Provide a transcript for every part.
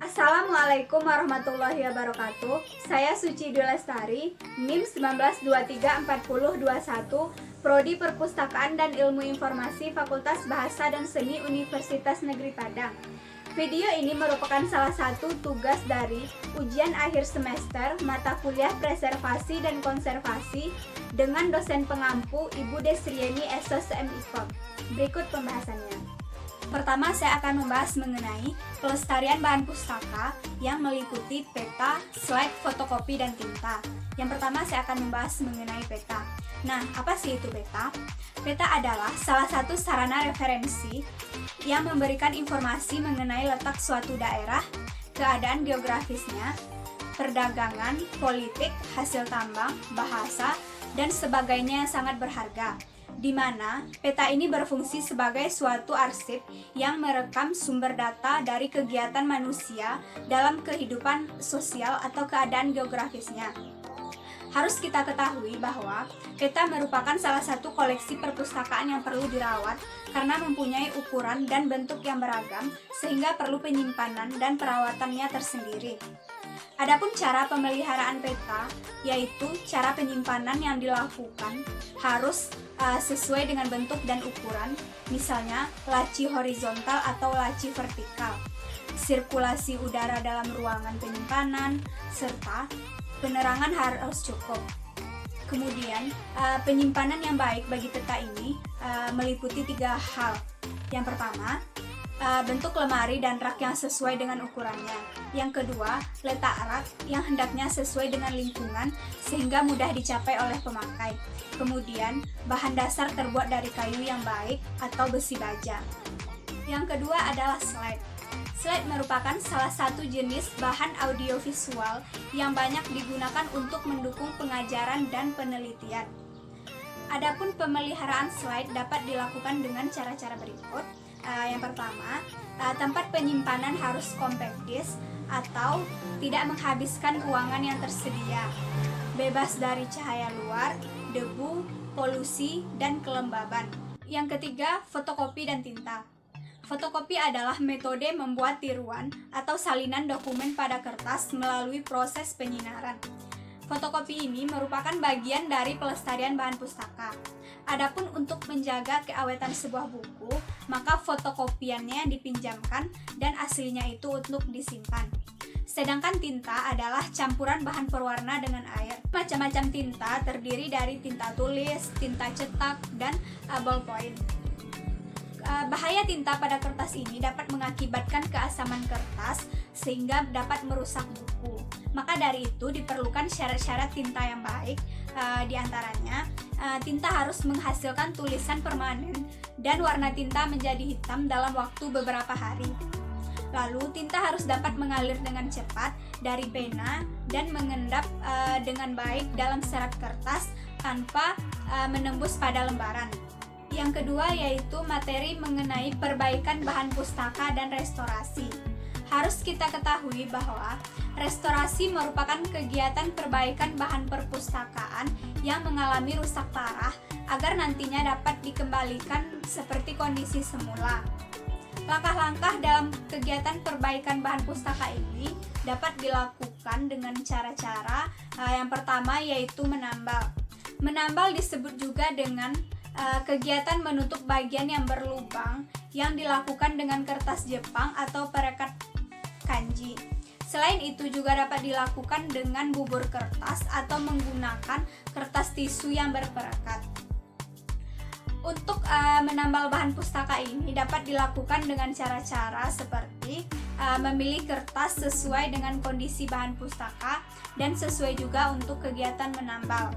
Assalamualaikum warahmatullahi wabarakatuh. Saya Suci Dwi Lestari, NIM 19234021, Prodi Perpustakaan dan Ilmu Informasi Fakultas Bahasa dan Seni Universitas Negeri Padang. Video ini merupakan salah satu tugas dari ujian akhir semester mata kuliah Preservasi dan Konservasi dengan dosen pengampu Ibu Desrieni Esos MIKOM. Berikut pembahasannya. Pertama, saya akan membahas mengenai pelestarian bahan pustaka yang meliputi peta, slide, fotokopi, dan tinta. Yang pertama, saya akan membahas mengenai peta. Nah, apa sih itu peta? Peta adalah salah satu sarana referensi yang memberikan informasi mengenai letak suatu daerah, keadaan geografisnya, perdagangan, politik, hasil tambang, bahasa, dan sebagainya yang sangat berharga, di mana peta ini berfungsi sebagai suatu arsip yang merekam sumber data dari kegiatan manusia dalam kehidupan sosial atau keadaan geografisnya. Harus kita ketahui bahwa peta merupakan salah satu koleksi perpustakaan yang perlu dirawat karena mempunyai ukuran dan bentuk yang beragam sehingga perlu penyimpanan dan perawatannya tersendiri. Adapun cara pemeliharaan peta, yaitu cara penyimpanan yang dilakukan harus sesuai dengan bentuk dan ukuran, misalnya laci horizontal atau laci vertikal, sirkulasi udara dalam ruangan penyimpanan, serta penerangan harus cukup. Kemudian, penyimpanan yang baik bagi peta ini meliputi 3 hal. Yang pertama, bentuk lemari dan rak yang sesuai dengan ukurannya. Yang kedua, letak rak yang hendaknya sesuai dengan lingkungan sehingga mudah dicapai oleh pemakai. Kemudian, bahan dasar terbuat dari kayu yang baik atau besi baja. Yang kedua adalah slide. Slide merupakan salah satu jenis bahan audiovisual yang banyak digunakan untuk mendukung pengajaran dan penelitian. Adapun pemeliharaan slide dapat dilakukan dengan cara-cara berikut. Yang pertama, tempat penyimpanan harus kompaktis atau tidak menghabiskan ruangan yang tersedia, bebas dari cahaya luar, debu, polusi, dan kelembaban. Yang ketiga, fotokopi dan tinta. Fotokopi adalah metode membuat tiruan atau salinan dokumen pada kertas melalui proses penyinaran. Fotokopi ini merupakan bagian dari pelestarian bahan pustaka. Adapun untuk menjaga keawetan sebuah buku, maka fotokopiannya dipinjamkan dan aslinya itu untuk disimpan. Sedangkan tinta adalah campuran bahan perwarna dengan air. Macam-macam tinta terdiri dari tinta tulis, tinta cetak, dan ballpoint. Bahaya tinta pada kertas ini dapat mengakibatkan keasaman kertas sehingga dapat merusak buku. Maka dari itu diperlukan syarat-syarat tinta yang baik, diantaranya tinta harus menghasilkan tulisan permanen dan warna tinta menjadi hitam dalam waktu beberapa hari. Lalu tinta harus dapat mengalir dengan cepat dari pena dan mengendap dengan baik dalam serat kertas tanpa menembus pada lembaran. Yang kedua yaitu materi mengenai perbaikan bahan pustaka dan restorasi. Harus kita ketahui bahwa restorasi merupakan kegiatan perbaikan bahan perpustakaan yang mengalami rusak parah agar nantinya dapat dikembalikan seperti kondisi semula. Langkah-langkah dalam kegiatan perbaikan bahan pustaka ini dapat dilakukan dengan cara-cara yang pertama yaitu menambal. Menambal disebut juga dengan kegiatan menutup bagian yang berlubang yang dilakukan dengan kertas Jepang atau perekat kanji. Selain itu juga dapat dilakukan dengan bubur kertas atau menggunakan kertas tisu yang berperekat. Untuk menambal bahan pustaka ini dapat dilakukan dengan cara-cara seperti memilih kertas sesuai dengan kondisi bahan pustaka dan sesuai juga untuk kegiatan menambal.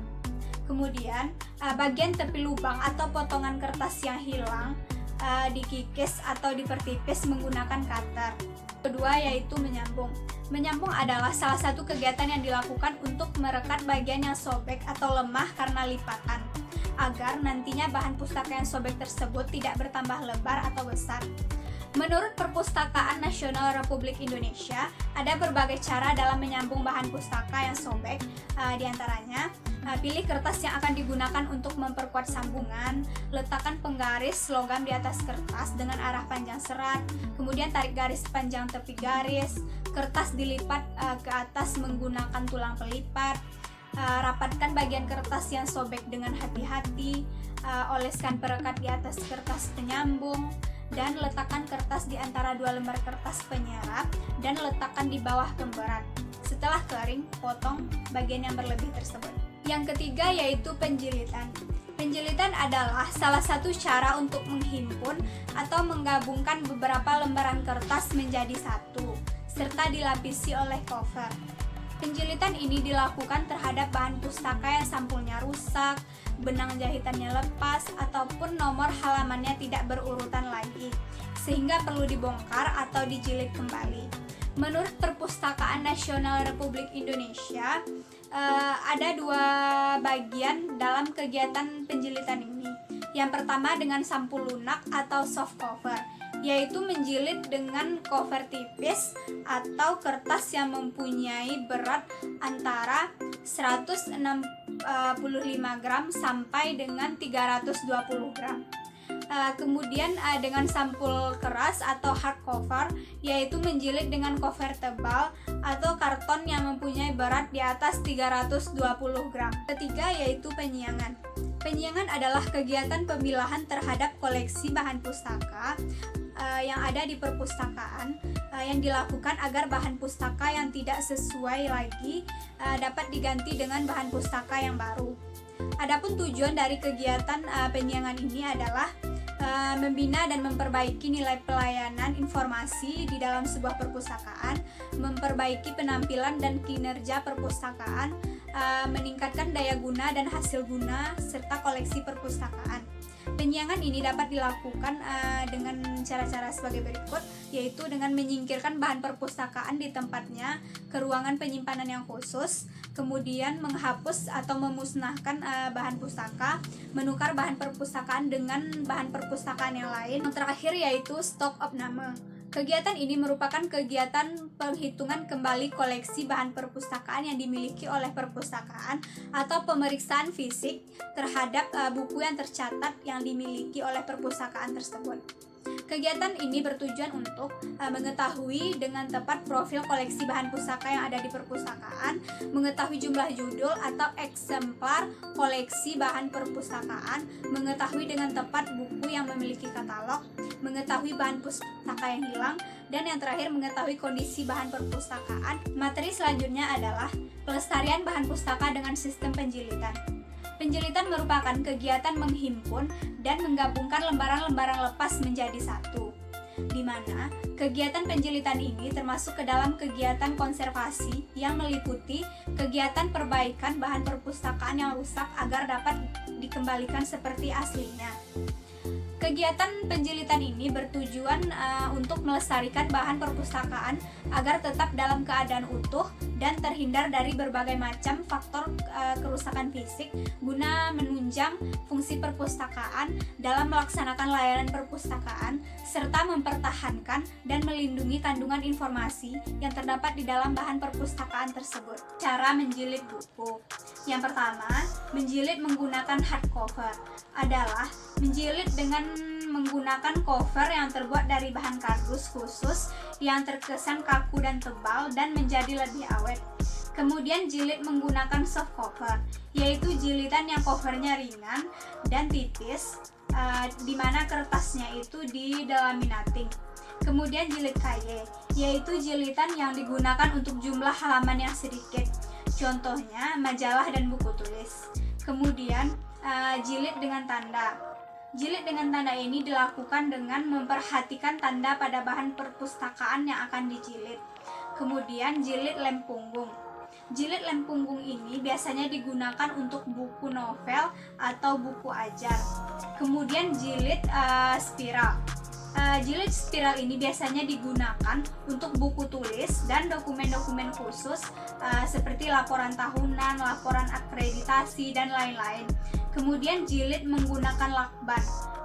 Kemudian, bagian tepi lubang atau potongan kertas yang hilang dikikis atau dipertipis menggunakan cutter. Kedua yaitu menyambung. Menyambung adalah salah satu kegiatan yang dilakukan untuk merekat bagian yang sobek atau lemah karena lipatan, agar nantinya bahan pustaka yang sobek tersebut tidak bertambah lebar atau besar. Menurut Perpustakaan Nasional Republik Indonesia, ada berbagai cara dalam menyambung bahan pustaka yang sobek. Di antaranya, pilih kertas yang akan digunakan untuk memperkuat sambungan, letakkan penggaris logam di atas kertas dengan arah panjang serat, kemudian tarik garis panjang tepi garis, kertas dilipat ke atas menggunakan tulang pelipat, rapatkan bagian kertas yang sobek dengan hati-hati, oleskan perekat di atas kertas penyambung, dan letakkan kertas di antara dua lembar kertas penyerap dan letakkan di bawah pemberat. Setelah kering, potong bagian yang berlebih tersebut. Yang ketiga yaitu penjilitan. Penjilitan adalah salah satu cara untuk menghimpun atau menggabungkan beberapa lembaran kertas menjadi satu, serta dilapisi oleh cover. Penjilitan ini dilakukan terhadap bahan pustaka yang sampulnya rusak, benang jahitannya lepas, ataupun nomor halamannya tidak berurutan lagi, sehingga perlu dibongkar atau dijilid kembali. Menurut Perpustakaan Nasional Republik Indonesia, ada dua bagian dalam kegiatan penjilitan ini. Yang pertama dengan sampul lunak atau soft cover, yaitu menjilid dengan cover tipis atau kertas yang mempunyai berat antara 165 gram sampai dengan 320 gram. Kemudian dengan sampul keras atau hard cover, yaitu menjilid dengan cover tebal atau karton yang mempunyai berat di atas 320 gram. Ketiga yaitu penyiangan. Penyiangan adalah kegiatan pemilahan terhadap koleksi bahan pustaka yang ada di perpustakaan yang dilakukan agar bahan pustaka yang tidak sesuai lagi dapat diganti dengan bahan pustaka yang baru. Adapun tujuan dari kegiatan penyiangan ini adalah membina dan memperbaiki nilai pelayanan informasi di dalam sebuah perpustakaan, memperbaiki penampilan dan kinerja perpustakaan, meningkatkan daya guna dan hasil guna serta koleksi perpustakaan. Penyiangan ini dapat dilakukan dengan cara-cara sebagai berikut, yaitu dengan menyingkirkan bahan perpustakaan di tempatnya ke ruangan penyimpanan yang khusus, kemudian menghapus atau memusnahkan bahan pustaka, menukar bahan perpustakaan dengan bahan perpustakaan yang lain. Yang terakhir yaitu stok opname. Kegiatan ini merupakan kegiatan penghitungan kembali koleksi bahan perpustakaan yang dimiliki oleh perpustakaan atau pemeriksaan fisik terhadap buku yang tercatat yang dimiliki oleh perpustakaan tersebut. Kegiatan ini bertujuan untuk mengetahui dengan tepat profil koleksi bahan pustaka yang ada di perpustakaan, mengetahui jumlah judul atau eksemplar koleksi bahan perpustakaan, mengetahui dengan tepat buku yang memiliki katalog, mengetahui bahan pustaka yang hilang, dan yang terakhir mengetahui kondisi bahan perpustakaan. Materi selanjutnya adalah pelestarian bahan pustaka dengan sistem penjilitan. Penjilitan merupakan kegiatan menghimpun dan menggabungkan lembaran-lembaran lepas menjadi satu, di mana kegiatan penjilitan ini termasuk ke dalam kegiatan konservasi yang meliputi kegiatan perbaikan bahan perpustakaan yang rusak agar dapat dikembalikan seperti aslinya. Kegiatan penjilitan ini bertujuan untuk melestarikan bahan perpustakaan agar tetap dalam keadaan utuh dan terhindar dari berbagai macam faktor kerusakan fisik guna menunjang fungsi perpustakaan dalam melaksanakan layanan perpustakaan serta mempertahankan dan melindungi kandungan informasi yang terdapat di dalam bahan perpustakaan tersebut. Cara menjilid buku. Yang pertama, menjilid menggunakan hardcover adalah menjilid dengan menggunakan cover yang terbuat dari bahan kardus khusus yang terkesan kaku dan tebal dan menjadi lebih awet. Kemudian jilid menggunakan soft cover, yaitu jilidan yang covernya ringan dan tipis, di mana kertasnya itu delaminating. Kemudian jilid kaye, yaitu jilidan yang digunakan untuk jumlah halaman yang sedikit, contohnya majalah dan buku tulis. Kemudian jilid dengan tanda. Jilid dengan tanda ini dilakukan dengan memperhatikan tanda pada bahan perpustakaan yang akan dijilid. Kemudian jilid lem punggung. Jilid lem punggung ini biasanya digunakan untuk buku novel atau buku ajar. Kemudian jilid spiral. Jilid spiral ini biasanya digunakan untuk buku tulis dan dokumen-dokumen khusus seperti laporan tahunan, laporan akreditasi, dan lain-lain. Kemudian jilid menggunakan lakban.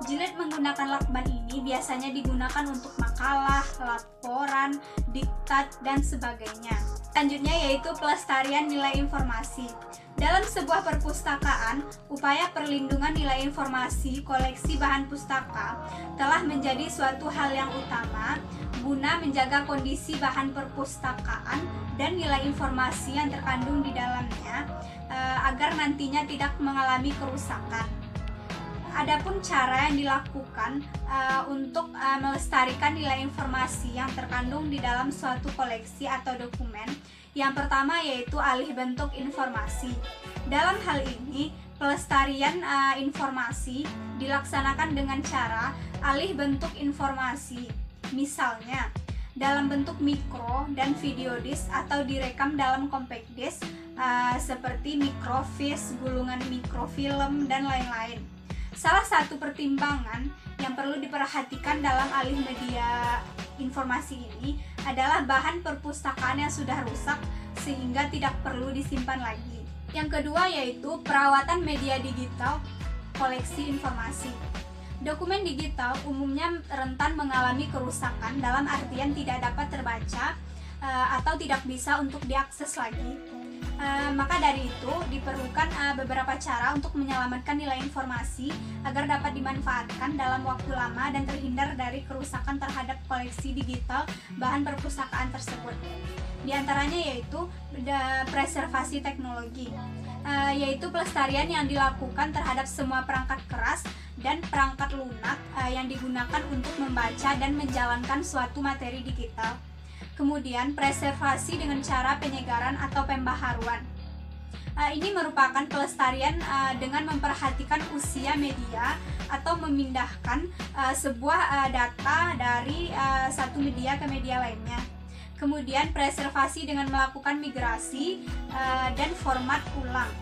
Jilid menggunakan lakban ini biasanya digunakan untuk makalah, laporan, diktat, dan sebagainya. Selanjutnya yaitu pelestarian nilai informasi. Dalam sebuah perpustakaan, upaya perlindungan nilai informasi koleksi bahan pustaka telah menjadi suatu hal yang utama guna menjaga kondisi bahan perpustakaan dan nilai informasi yang terkandung di dalamnya agar nantinya tidak mengalami kerusakan. Adapun cara yang dilakukan untuk melestarikan nilai informasi yang terkandung di dalam suatu koleksi atau dokumen, yang pertama yaitu alih bentuk informasi. Dalam hal ini, pelestarian informasi dilaksanakan dengan cara alih bentuk informasi. Misalnya, dalam bentuk mikro dan video disk atau direkam dalam compact disk seperti microfiche, gulungan mikrofilm, dan lain-lain. Salah satu pertimbangan yang perlu diperhatikan dalam alih media informasi ini adalah bahan perpustakaan yang sudah rusak sehingga tidak perlu disimpan lagi. Yang kedua yaitu perawatan media digital koleksi informasi. Dokumen digital umumnya rentan mengalami kerusakan dalam artian tidak dapat terbaca atau tidak bisa untuk diakses lagi. Maka dari itu diperlukan beberapa cara untuk menyelamatkan nilai informasi agar dapat dimanfaatkan dalam waktu lama dan terhindar dari kerusakan terhadap koleksi digital bahan perpustakaan tersebut. Di antaranya yaitu preservasi teknologi, yaitu pelestarian yang dilakukan terhadap semua perangkat keras dan perangkat lunak yang digunakan untuk membaca dan menjalankan suatu materi digital. Kemudian preservasi dengan cara penyegaran atau pembaharuan. Ini merupakan pelestarian dengan memperhatikan usia media atau memindahkan sebuah data dari satu media ke media lainnya. Kemudian preservasi dengan melakukan migrasi dan format ulang.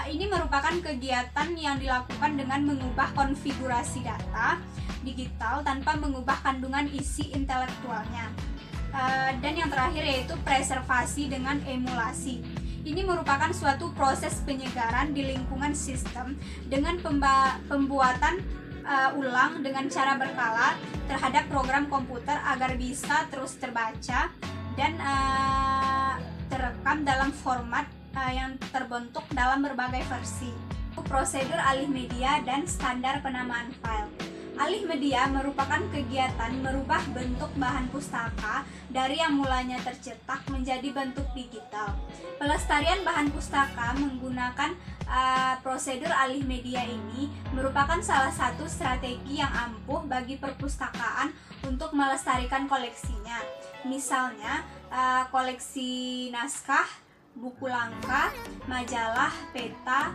Ini merupakan kegiatan yang dilakukan dengan mengubah konfigurasi data digital tanpa mengubah kandungan isi intelektualnya. Dan yang terakhir yaitu preservasi dengan emulasi. Ini merupakan suatu proses penyegaran di lingkungan sistem dengan pembuatan ulang dengan cara berkala terhadap program komputer agar bisa terus terbaca dan terekam dalam format yang terbentuk dalam berbagai versi. Prosedur alih media dan standar penamaan file. Alih media merupakan kegiatan merubah bentuk bahan pustaka dari yang mulanya tercetak menjadi bentuk digital. Pelestarian bahan pustaka menggunakan prosedur alih media ini merupakan salah satu strategi yang ampuh bagi perpustakaan untuk melestarikan koleksinya. Misalnya, koleksi naskah, buku langka, majalah, peta,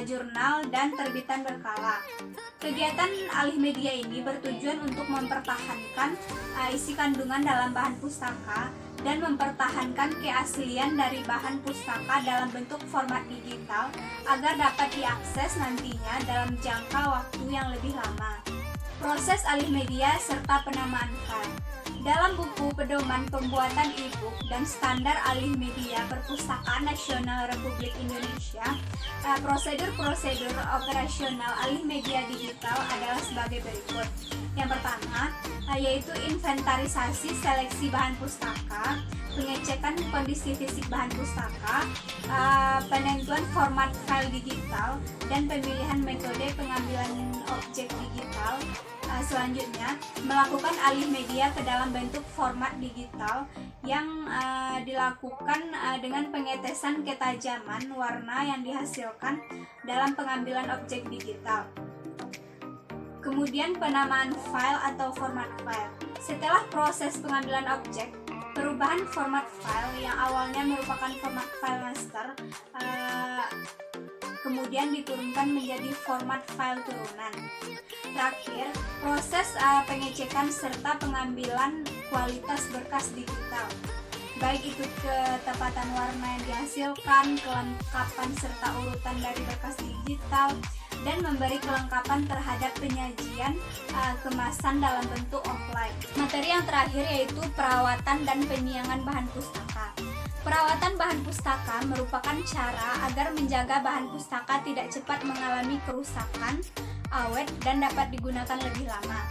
jurnal, dan terbitan berkala. Kegiatan alih media ini bertujuan untuk mempertahankan isi kandungan dalam bahan pustaka dan mempertahankan keaslian dari bahan pustaka dalam bentuk format digital agar dapat diakses nantinya dalam jangka waktu yang lebih lama. Proses alih media serta penamaan file. Dalam buku Pedoman Pembuatan e-book dan Standar Alih Media Perpustakaan Nasional Republik Indonesia, prosedur-prosedur operasional alih media digital adalah sebagai berikut. Yang pertama, yaitu inventarisasi seleksi bahan pustaka, pengecekan kondisi fisik bahan pustaka, penentuan format file digital, dan pemilihan metode pengambilan objek digital. Selanjutnya, melakukan alih media ke dalam bentuk format digital yang dilakukan dengan pengetesan ketajaman warna yang dihasilkan dalam pengambilan objek digital. Kemudian penamaan file atau format file. Setelah proses pengambilan objek, perubahan format file yang awalnya merupakan format file master kemudian diturunkan menjadi format file turunan. Terakhir, proses pengecekan serta pengambilan kualitas berkas digital, baik itu ketepatan warna yang dihasilkan, kelengkapan serta urutan dari berkas digital, dan memberi kelengkapan terhadap penyajian kemasan dalam bentuk offline. Materi yang terakhir yaitu perawatan dan penyiangan bahan pustaka. Perawatan bahan pustaka merupakan cara agar menjaga bahan pustaka tidak cepat mengalami kerusakan, awet, dan dapat digunakan lebih lama.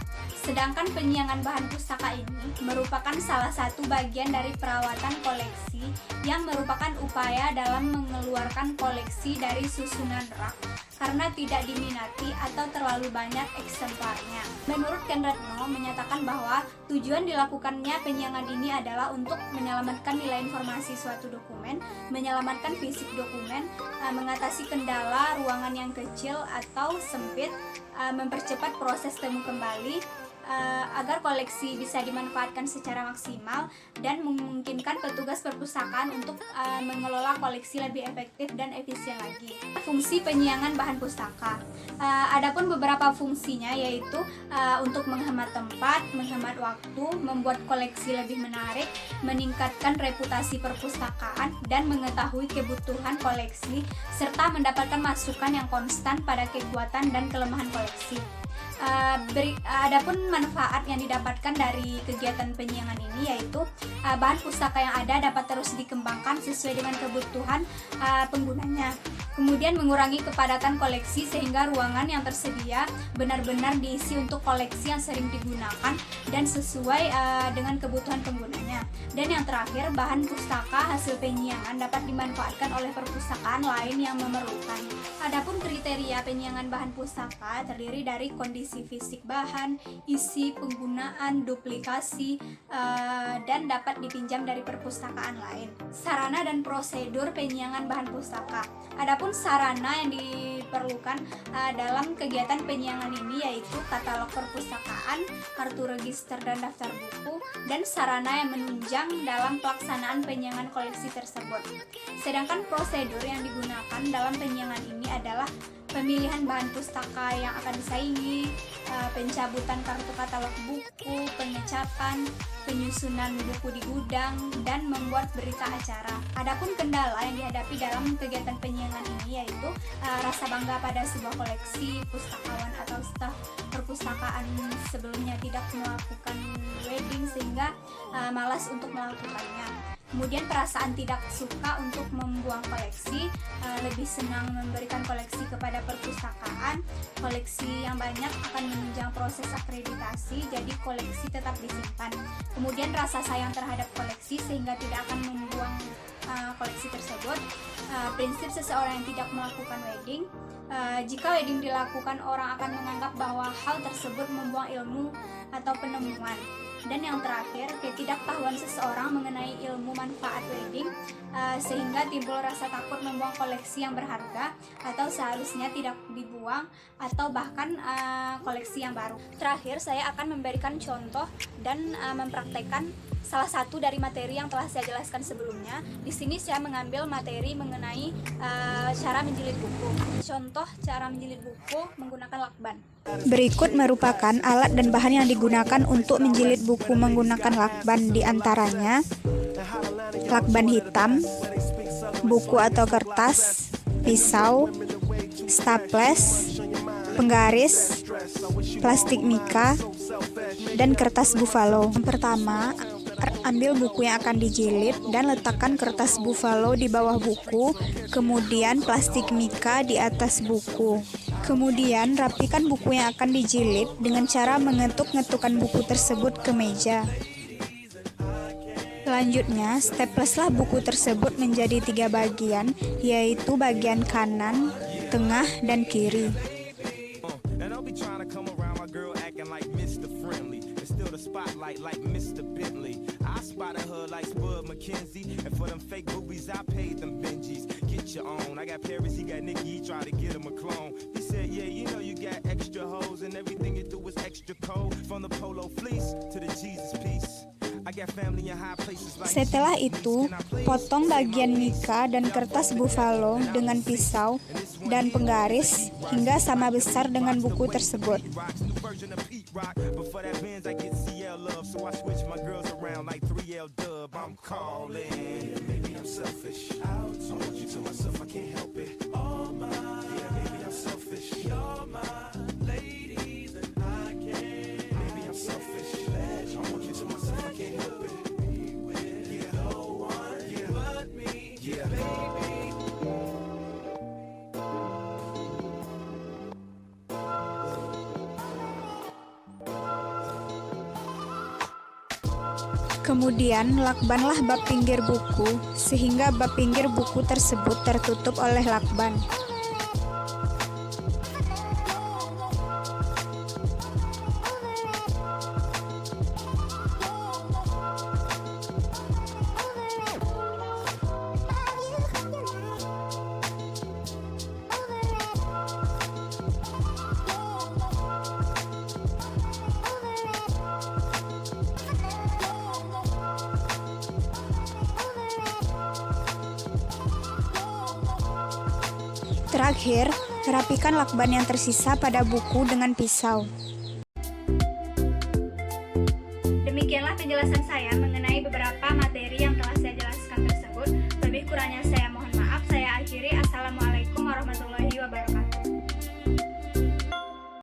Sedangkan penyiangan bahan pustaka ini merupakan salah satu bagian dari perawatan koleksi yang merupakan upaya dalam mengeluarkan koleksi dari susunan rak karena tidak diminati atau terlalu banyak eksemplarnya. Menurut Ken Retno menyatakan bahwa tujuan dilakukannya penyiangan ini adalah untuk menyelamatkan nilai informasi suatu dokumen, menyelamatkan fisik dokumen, mengatasi kendala ruangan yang kecil atau sempit, mempercepat proses temu kembali, agar koleksi bisa dimanfaatkan secara maksimal dan memungkinkan petugas perpustakaan untuk mengelola koleksi lebih efektif dan efisien lagi. Fungsi penyiangan bahan pustaka. Adapun beberapa fungsinya yaitu untuk menghemat tempat, menghemat waktu, membuat koleksi lebih menarik, meningkatkan reputasi perpustakaan dan mengetahui kebutuhan koleksi serta mendapatkan masukan yang konstan pada kekuatan dan kelemahan koleksi. Adapun manfaat yang didapatkan dari kegiatan penyiangan ini yaitu bahan pustaka yang ada dapat terus dikembangkan sesuai dengan kebutuhan penggunanya. Kemudian mengurangi kepadatan koleksi sehingga ruangan yang tersedia benar-benar diisi untuk koleksi yang sering digunakan dan sesuai dengan kebutuhan penggunanya. Dan yang terakhir, bahan pustaka hasil penyiangan dapat dimanfaatkan oleh perpustakaan lain yang memerlukan. Adapun kriteria penyiangan bahan pustaka terdiri dari kondisi fisik bahan, isi penggunaan, duplikasi, dan dapat dipinjam dari perpustakaan lain. Sarana dan prosedur penyiangan bahan pustaka. Adapun sarana yang diperlukan dalam kegiatan penyiangan ini yaitu katalog perpustakaan, kartu register dan daftar buku, dan sarana yang menunjang dalam pelaksanaan penyiangan koleksi tersebut. Sedangkan prosedur yang digunakan dalam penyiangan ini adalah pemilihan bahan pustaka yang akan disaingi, pencabutan kartu katalog buku, pengecapan, penyusunan buku di gudang, dan membuat berita acara. Adapun kendala yang dihadapi dalam kegiatan penyiangan ini yaitu rasa bangga pada sebuah koleksi, pustakawan atau staf perpustakaan sebelumnya tidak melakukan wedding sehingga malas untuk melakukannya. Kemudian perasaan tidak suka untuk membuang koleksi, lebih senang memberikan koleksi kepada perpustakaan. Koleksi yang banyak akan menunjang proses akreditasi, jadi koleksi tetap disimpan. Kemudian rasa sayang terhadap koleksi sehingga tidak akan membuang koleksi tersebut. Prinsip seseorang yang tidak melakukan wedding. Jika wedding dilakukan, orang akan menganggap bahwa hal tersebut membuang ilmu atau penemuan. Dan yang terakhir, ketidaktahuan seseorang mengenai ilmu manfaat wedding sehingga timbul rasa takut membuang koleksi yang berharga atau seharusnya tidak dibuang atau bahkan koleksi yang baru. Terakhir, saya akan memberikan contoh dan mempraktekkan salah satu dari materi yang telah saya jelaskan sebelumnya. Di sini saya mengambil materi mengenai cara menjilid buku. Contoh cara menjilid buku menggunakan lakban. Berikut merupakan alat dan bahan yang digunakan untuk menjilid buku menggunakan lakban, di antaranya lakban hitam, buku atau kertas, pisau, staples, penggaris, plastik mika, dan kertas buffalo. Yang pertama, ambil buku yang akan dijilid dan letakkan kertas buffalo di bawah buku, kemudian plastik mika di atas buku. Kemudian rapikan buku yang akan dijilid dengan cara mengetuk-ngetukkan buku tersebut ke meja. Selanjutnya, stapleslah buku tersebut menjadi 3 bagian, yaitu bagian kanan, tengah, dan kiri. Spotlight like Mr. Bentley. I spotted her like Spud McKenzie, and for them fake boobies I paid them Benjis. Get your own. I got Paris, he got Nicky, he tried to get him a clone. He said, yeah, you know you got extra hoes and everything you do is extra cold. From the polo fleece to the Jesus piece. Setelah itu, potong bagian mika dan kertas buffalo dengan pisau dan penggaris hingga sama besar dengan buku tersebut. Kemudian, lakbanlah bab pinggir buku, sehingga bab pinggir buku tersebut tertutup oleh lakban. Terakhir, rapikan lakban yang tersisa pada buku dengan pisau. Demikianlah penjelasan saya